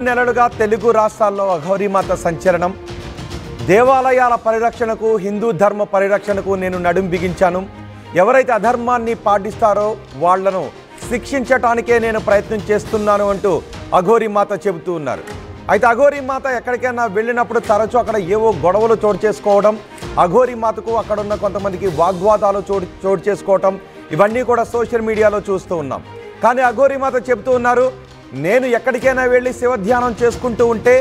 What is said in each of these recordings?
నెలలుగా తెలుగు రాష్ట్రాల్లో అఘోరీమాత సంచలనం. దేవాలయాల పరిరక్షణకు, హిందూ ధర్మ పరిరక్షణకు నేను నడుం బిగించాను. ఎవరైతే అధర్మాన్ని పాటిస్తారో వాళ్లను శిక్షించటానికే నేను ప్రయత్నం చేస్తున్నాను అంటూ అఘోరీమాత చెబుతూ ఉన్నారు. అయితే అఘోరీమాత ఎక్కడికైనా వెళ్ళినప్పుడు తరచూ అక్కడ ఏవో గొడవలు చోటు చేసుకోవడం, అఘోరీమాతకు అక్కడ ఉన్న కొంతమందికి వాగ్వాదాలు చోటు చేసుకోవటం, ఇవన్నీ కూడా సోషల్ మీడియాలో చూస్తూ ఉన్నాం. కానీ అఘోరీమాత చెబుతూ ఉన్నారు, నేను ఎక్కడికైనా వెళ్ళి శివధ్యానం చేసుకుంటూ ఉంటే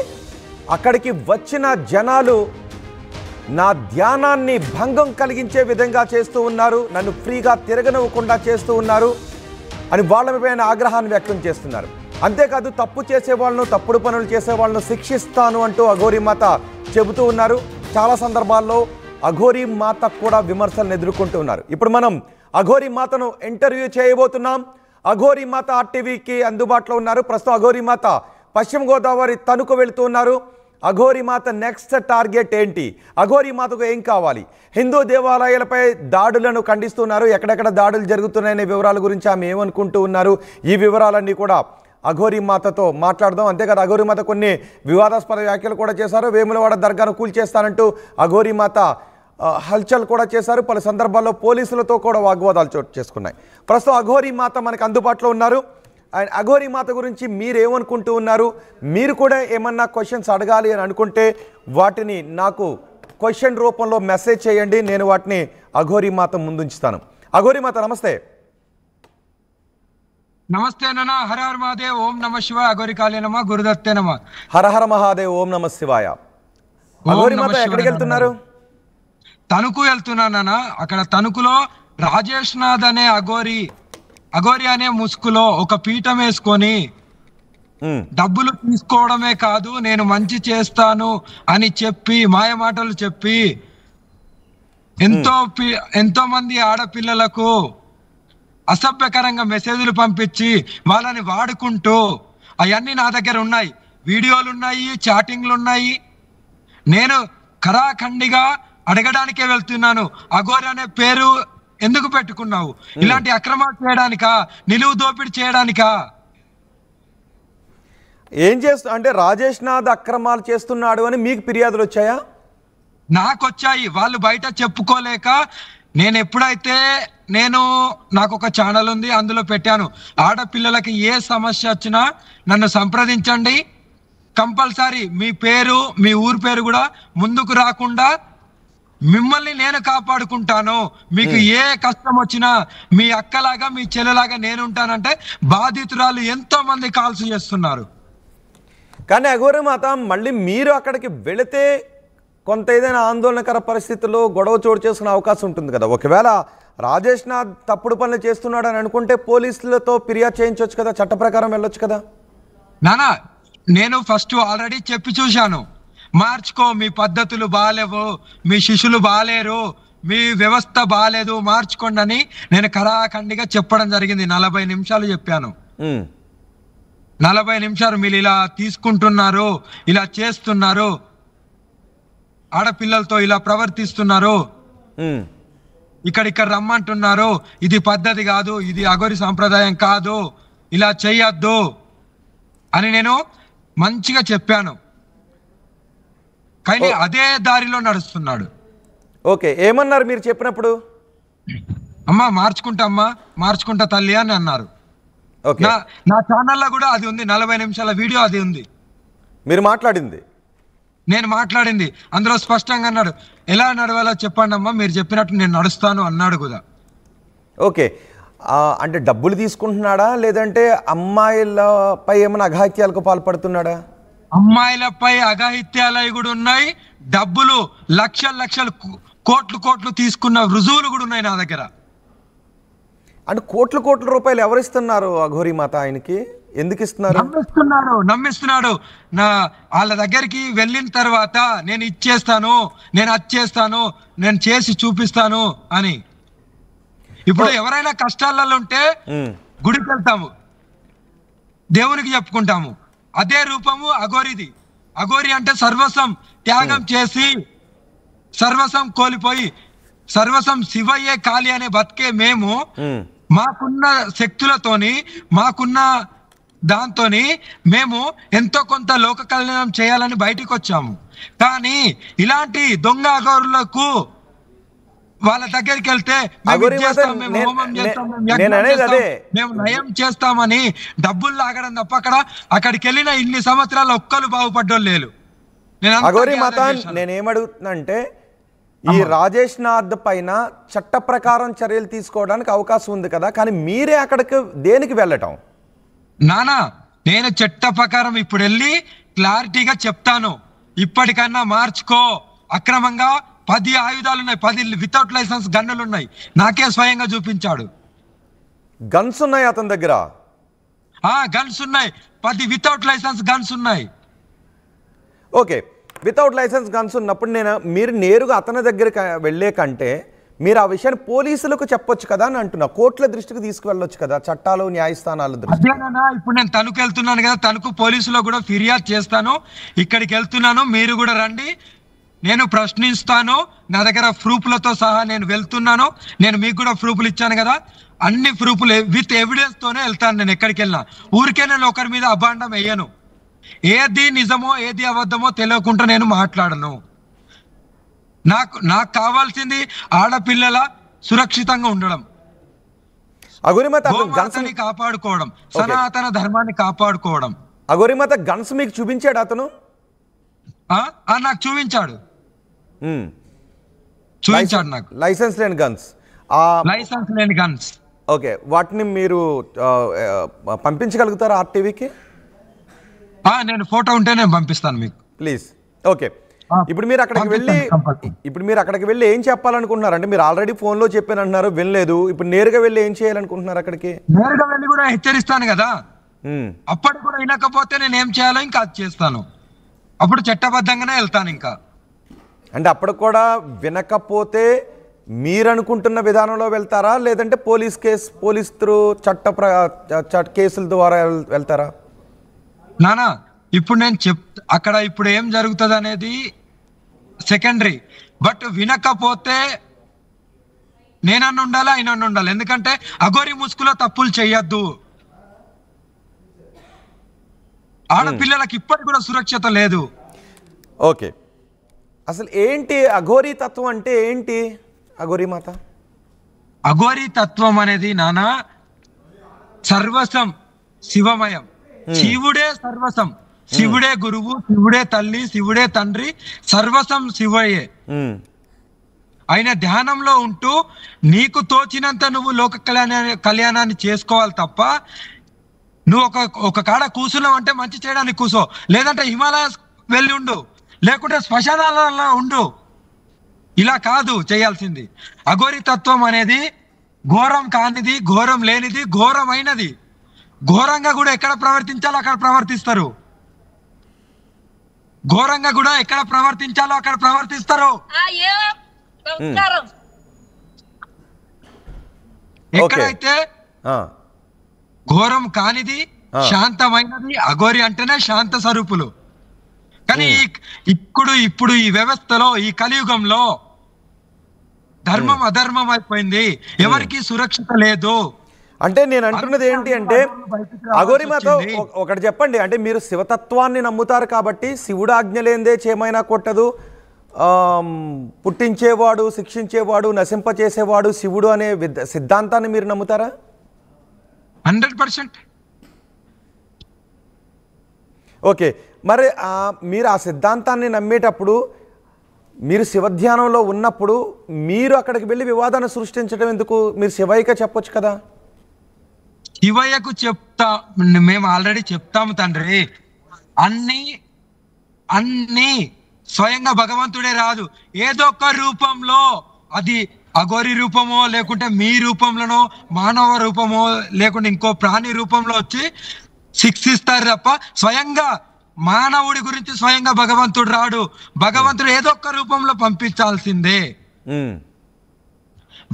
అక్కడికి వచ్చిన జనాలు నా ధ్యానాన్ని భంగం కలిగించే విధంగా చేస్తూ ఉన్నారు, నన్ను ఫ్రీగా తిరగనివ్వకుండా చేస్తూ ఉన్నారు అని వాళ్ళపైన ఆగ్రహాన్ని వ్యక్తం చేస్తున్నారు. అంతేకాదు తప్పు చేసేవాళ్ళను, తప్పుడు పనులు చేసేవాళ్ళను శిక్షిస్తాను అంటూ అఘోరీమాత చెబుతూ ఉన్నారు. చాలా సందర్భాల్లో అఘోరీమాత కూడా విమర్శలను ఎదుర్కొంటూ ఉన్నారు. ఇప్పుడు మనం అఘోరీమాతను ఇంటర్వ్యూ చేయబోతున్నాం. అఘోరీమాత ఆర్టీవీకి అందుబాటులో ఉన్నారు. ప్రస్తుతం అఘోరీమాత పశ్చిమ గోదావరి తణుకు వెళుతూ ఉన్నారు. అఘోరీమాత నెక్స్ట్ టార్గెట్ ఏంటి, అఘోరీమాతకు ఏం కావాలి? హిందూ దేవాలయాలపై దాడులను ఖండిస్తున్నారు. ఎక్కడెక్కడ దాడులు జరుగుతున్నాయనే వివరాల గురించి ఆమె ఏమనుకుంటూ ఉన్నారు, ఈ వివరాలన్నీ కూడా అఘోరీమాతతో మాట్లాడదాం. అంతేకాదు అఘోరీమాత కొన్ని వివాదాస్పద వ్యాఖ్యలు కూడా చేశారు. వేములవాడ దర్గాను కూల్చేస్తానంటూ అఘోరీమాత హల్చల్ కూడా చేశారు. పలు సందర్భాల్లో పోలీసులతో కూడా వాగ్వాదాలు చోటు చేసుకున్నాయి. ప్రస్తుతం అఘోరీమాత మనకు అందుబాటులో ఉన్నారు. అండ్ అఘోరీమాత గురించి మీరేమనుకుంటూ ఉన్నారు? మీరు కూడా ఏమన్నా క్వశ్చన్స్ అడగాలి అని అనుకుంటే వాటిని నాకు క్వశ్చన్ రూపంలో మెసేజ్ చేయండి, నేను వాటిని అఘోరీమాత ముందుంచుతాను. అఘోరీమాత నమస్తే. నమస్తే నాన్న. హర హర మహాదేవ్. ఓం నమ శివాయ. అఘోరికాళే నమ. గురుదత్తే నమ. హర హర మహాదేవ్. ఓం నమ శివాయ. అఘోరీమాత ఎక్కడికి వెళ్తున్నారు? తణుకు వెళ్తున్నానన్న. అక్కడ తణుకులో రాజేష్ నాథ్ అనే అఘోరి అనే ముసుగులో ఒక పీఠం వేసుకొని డబ్బులు తీసుకోవడమే కాదు, నేను మంచి చేస్తాను అని చెప్పి మాయ మాటలు చెప్పి ఎంతో మంది ఆడపిల్లలకు అసభ్యకరంగా మెసేజ్లు పంపించి వాళ్ళని వాడుకుంటూ, అవన్నీ నా దగ్గర ఉన్నాయి, వీడియోలు ఉన్నాయి, చాటింగ్లు ఉన్నాయి. నేను ఖరాఖండిగా అడగడానికే వెళ్తున్నాను. అఘోరి అనే పేరు ఎందుకు పెట్టుకున్నావు? ఇలాంటి అక్రమాలు చేయడానికా? నిలువు దోపిడీ చేయడానికా? ఏం చేస్తూ అంటే రాజేష్ నాథ్ అక్రమాలు చేస్తున్నాడు అని మీకు ఫిర్యాదులు వచ్చాయా? నాకొచ్చాయి. వాళ్ళు బయట చెప్పుకోలేక నేను ఎప్పుడైతే నాకు ఒక ఛానల్ ఉంది, అందులో పెట్టాను, ఆడపిల్లలకి ఏ సమస్య వచ్చినా నన్ను సంప్రదించండి, కంపల్సరీ మీ పేరు, మీ ఊరు పేరు కూడా ముందుకు రాకుండా మిమ్మల్ని నేను కాపాడుకుంటాను, మీకు ఏ కష్టం వచ్చినా మీ అక్కలాగా మీ చెల్లెలాగా నేను ఉంటానంటే బాధితురాలు ఎంతో మంది కాల్స్ చేస్తున్నారు. కానీ అఘోరీమాత మళ్ళీ మీరు అక్కడికి వెళితే కొంత ఏదైనా ఆందోళనకర పరిస్థితుల్లో గొడవ చోటు చేసుకునే అవకాశం ఉంటుంది కదా. ఒకవేళ రాజేష్ నాథ్ తప్పుడు పనులు చేస్తున్నాడు అని అనుకుంటే పోలీసులతో ఫిర్యాదు చేయించవచ్చు కదా, చట్ట ప్రకారం వెళ్ళొచ్చు కదా. నానా, నేను ఫస్ట్ ఆల్రెడీ చెప్పి చూశాను, మార్చుకో, మీ పద్ధతులు బాగాలేవు, మీ శిష్యులు బాగాలేరు, మీ వ్యవస్థ బాగాలేదు, మార్చుకోండి అని నేను ఖరాఖండిగా చెప్పడం జరిగింది. 40 నిమిషాలు చెప్పాను. 40 నిమిషాలు మీరు ఇలా తీసుకుంటున్నారు, ఇలా చేస్తున్నారు, ఆడపిల్లలతో ఇలా ప్రవర్తిస్తున్నారు, ఇక్కడ రమ్మంటున్నారు, ఇది పద్ధతి కాదు, ఇది అఘోరి సాంప్రదాయం కాదు, ఇలా చెయ్యొద్దు అని నేను మంచిగా చెప్పాను. కానీ అదే దారిలో నడుస్తున్నాడు. ఓకే, ఏమన్నారు మీరు చెప్పినప్పుడు? అమ్మా మార్చుకుంటా తల్లి అని అన్నారు. నా ఛానల్లో కూడా అది ఉంది, 40 నిమిషాల వీడియో అది ఉంది. మీరు మాట్లాడింది? నేను మాట్లాడింది. అందులో స్పష్టంగా అన్నాడు, ఎలా నడవాలో చెప్పండి అమ్మా, మీరు చెప్పినట్టు నేను నడుస్తాను అన్నాడు కూడా. ఓకే, అంటే డబ్బులు తీసుకుంటున్నాడా లేదంటే అమ్మాయిలపై ఏమైనా అఘాయిత్యాలకు పాల్పడుతున్నాడా? అమ్మాయిలపై అఘాయిత్యాలు కూడా ఉన్నాయి, డబ్బులు లక్షలు కోట్లు తీసుకున్న రుజువులు కూడా ఉన్నాయి నా దగ్గర. అంటే కోట్ల రూపాయలు ఎవరిస్తున్నారు అఘోరీమాత? ఆయనకి ఎందుకు ఇస్తున్నారు? నమ్మిస్తున్నాడు. వాళ్ళ దగ్గరికి వెళ్ళిన తర్వాత నేను ఇచ్చేస్తాను, నేను అది చేస్తాను, నేను చేసి చూపిస్తాను అని. ఇప్పుడు ఎవరైనా కష్టాలలో ఉంటే గుడికి వెళ్తాము, దేవునికి చెప్పుకుంటాము. అదే రూపము అఘోరిది. అఘోరి అంటే సర్వస్వం త్యాగం చేసి, సర్వస్వం కోల్పోయి, సర్వస్వం శివయ్యే కాళీ అనే బతికే మేము మాకున్న శక్తులతోని, మాకున్న దాంతోని మేము ఎంతో కొంత లోక కళ్యాణం చేయాలని బయటికి వచ్చాము. కానీ ఇలాంటి దొంగ అఘోరులకు వాళ్ళ దగ్గరికి వెళ్తే మేము నయం చేస్తామని డబ్బులు లాగడం తప్ప అక్కడికి వెళ్ళిన ఇన్ని సంవత్సరాలు ఒక్కరు బాగుపడ్డోళ్ళు లేరు. అఘోరి మాత నేనేమడుగుతున్నంటే ఈ రాజేష్ నాథ్ పైన చట్ట ప్రకారం చర్యలు తీసుకోవడానికి అవకాశం ఉంది కదా, కానీ మీరే అక్కడికి దేనికి వెళ్ళటం? నానా నేను చట్ట ప్రకారం ఇప్పుడు వెళ్ళి క్లారిటీగా చెప్తాను, ఇప్పటికన్నా మార్చుకో. అక్రమంగా 10 ఆయుధాలు ఉన్నాయి, 10 వితౌట్ లైసెన్స్ గన్నులు ఉన్నాయి, నాకే స్వయంగా చూపించాడు. గన్స్ ఉన్నాయి అతని దగ్గర? గన్స్ ఉన్నాయి, 10 వితౌట్ లైసెన్స్ గన్స్ ఉన్నాయి. ఓకే, వితౌట్ లైసెన్స్ గన్స్ ఉన్నప్పుడు మీరు నేరుగా అతని దగ్గరికి వెళ్ళే కంటే మీరు ఆ విషయాన్ని పోలీసులకు చెప్పొచ్చు కదా అని అంటున్నా, కోర్టుల దృష్టికి తీసుకువెళ్ళొచ్చు కదా, చట్టాలు న్యాయస్థానాల దృష్టి. ఇప్పుడు నేను తణుకు వెళ్తున్నాను కదా, తణుకు పోలీసులో కూడా ఫిర్యాదు చేస్తాను. ఇక్కడికి వెళ్తున్నాను, మీరు కూడా రండి, నేను ప్రశ్నిస్తాను. నా దగ్గర ప్రూఫ్లతో సహా నేను వెళ్తున్నాను. నేను మీకు కూడా ప్రూఫ్లు ఇచ్చాను కదా, అన్ని ప్రూఫ్లు విత్ ఎవిడెన్స్ తోనే వెళ్తాను. నేను ఎక్కడికి వెళ్ళినా ఊరికే నేను ఒకరి మీద అభాండం వేయను. ఏది నిజమో ఏది అబద్ధమో తెలియకుండా నేను మాట్లాడను. నాకు కావాల్సింది ఆడపిల్లల సురక్షితంగా ఉండడం, గోమాతని కాపాడుకోవడం, సనాతన ధర్మాన్ని కాపాడుకోవడం. అఘోరిమాత గన్స్ మీకు చూపించాడు అతను? నాకు చూపించాడు నాకు లైసెన్స్ లేని గన్స్. లైసెన్స్ లేని గన్స్. ఓకే, వాటిని మీరు పంపించగలుగుతారా ఆర్టీవీకి? నేను ఫోటో ఉంటే నేను పంపిస్తాను మీకు, ప్లీజ్. ఓకే, ఇప్పుడు మీరు అక్కడికి వెళ్ళి ఏం చెప్పాలనుకుంటున్నారు? అంటే మీరు ఆల్రెడీ ఫోన్లో చెప్పానంటున్నారు, వినలేదు. ఇప్పుడు నేరుగా వెళ్ళి ఏం చేయాలనుకుంటున్నారు? అక్కడికి నేరుగా వెళ్ళి కూడా హెచ్చరిస్తాను కదా, అప్పటి కూడా వినకపోతే నేను ఏం చేయాలో ఇంకా అది చేస్తాను. అప్పుడు చట్టబద్ధంగానే వెళ్తాను. ఇంకా అంటే అప్పుడు కూడా వినకపోతే మీరు అనుకుంటున్న విధానంలో వెళ్తారా, లేదంటే పోలీస్ త్రూ కేసుల ద్వారా వెళ్తారా? నానా ఇప్పుడు నేను అక్కడ ఇప్పుడు ఏం జరుగుతుంది అనేది సెకండరీ. బట్ వినకపోతే నేనన్ను ఉండాలి, ఆయన ఉండాలి. ఎందుకంటే అఘోరి ముసుగులో తప్పులు చెయ్యొద్దు. ఆడపిల్లలకి ఇప్పటికి కూడా సురక్షత లేదు. ఓకే, అసలు ఏంటి అఘోరీ తత్వం అంటే ఏంటి? అఘోరి మాత అఘోరి తత్వం అనేది నానా సర్వసం శివమయం. శివుడే సర్వసం, శివుడే గురువు, శివుడే తల్లి, శివుడే తండ్రి, సర్వసం శివయే. ఆయన ధ్యానంలో ఉంటూ నీకు తోచినంత నువ్వు లోక కళ్యాణాన్ని చేసుకోవాలి తప్ప నువ్వు ఒక కాడ కూర్చున్నావు అంటే మంచి చేయడానికి కూర్చో, లేదంటే హిమాలయాస్ వెళ్ళి ఉండు, లేకుంటే శ్మశానాలలో ఉండు. ఇలా కాదు చేయాల్సింది. అఘోరి తత్వం అనేది ఘోరం కానిది, ఘోరం లేనిది, ఘోరమైనది. ఘోరంగా కూడా ఎక్కడ ప్రవర్తించాలో అక్కడ ప్రవర్తిస్తారు, ఘోరంగా కూడా ఎక్కడ ప్రవర్తించాలో అక్కడ ప్రవర్తిస్తారు. ఎక్కడైతే ఘోరం కానిది, శాంతమైనది, అఘోరి అంటేనే శాంత స్వరూపులు. కానీ ఇప్పుడు ఈ వ్యవస్థలో, ఈ కలియుగంలో ధర్మం అధర్మం అయిపోయింది, ఎవరికి సురక్షిత లేదు. అంటే నేను అంటున్నది ఏంటి అంటే, అఘోరి మాత ఒకటి చెప్పండి. అంటే మీరు శివతత్వాన్ని నమ్ముతారు కాబట్టి శివుడు ఆజ్ఞ లేనిదే చేమైనా కొట్టదు, పుట్టించేవాడు, శిక్షించేవాడు, నశింపచేసేవాడు శివుడు అనే సిద్ధాంతాన్ని మీరు నమ్ముతారా? 100%. ఓకే, మరి మీరు ఆ సిద్ధాంతాన్ని నమ్మేటప్పుడు, మీరు శివధ్యానంలో ఉన్నప్పుడు మీరు అక్కడికి వెళ్ళి వివాదాన్ని సృష్టించడం ఎందుకు? మీరు శివయ్యగా చెప్పొచ్చు కదా. శివయ్యకు చెప్తా, మేము ఆల్రెడీ చెప్తాము తండ్రి. అన్ని స్వయంగా భగవంతుడే రాదు, ఏదో ఒక రూపంలో, అది అఘోరి రూపమో, లేకుంటే మీ రూపంలోనో, మానవ రూపమో, లేకుంటే ఇంకో ప్రాణి రూపంలో వచ్చి శిక్షిస్తారు తప్ప స్వయంగా మానవుడి గురించి స్వయంగా భగవంతుడు రాడు. భగవంతుడు ఏదో ఒక రూపంలో పంపించాల్సిందే.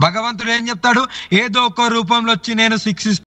భగవంతుడు ఏం చెప్తాడు? ఏదో ఒక రూపంలో వచ్చి నేను శిక్షిస్తాను.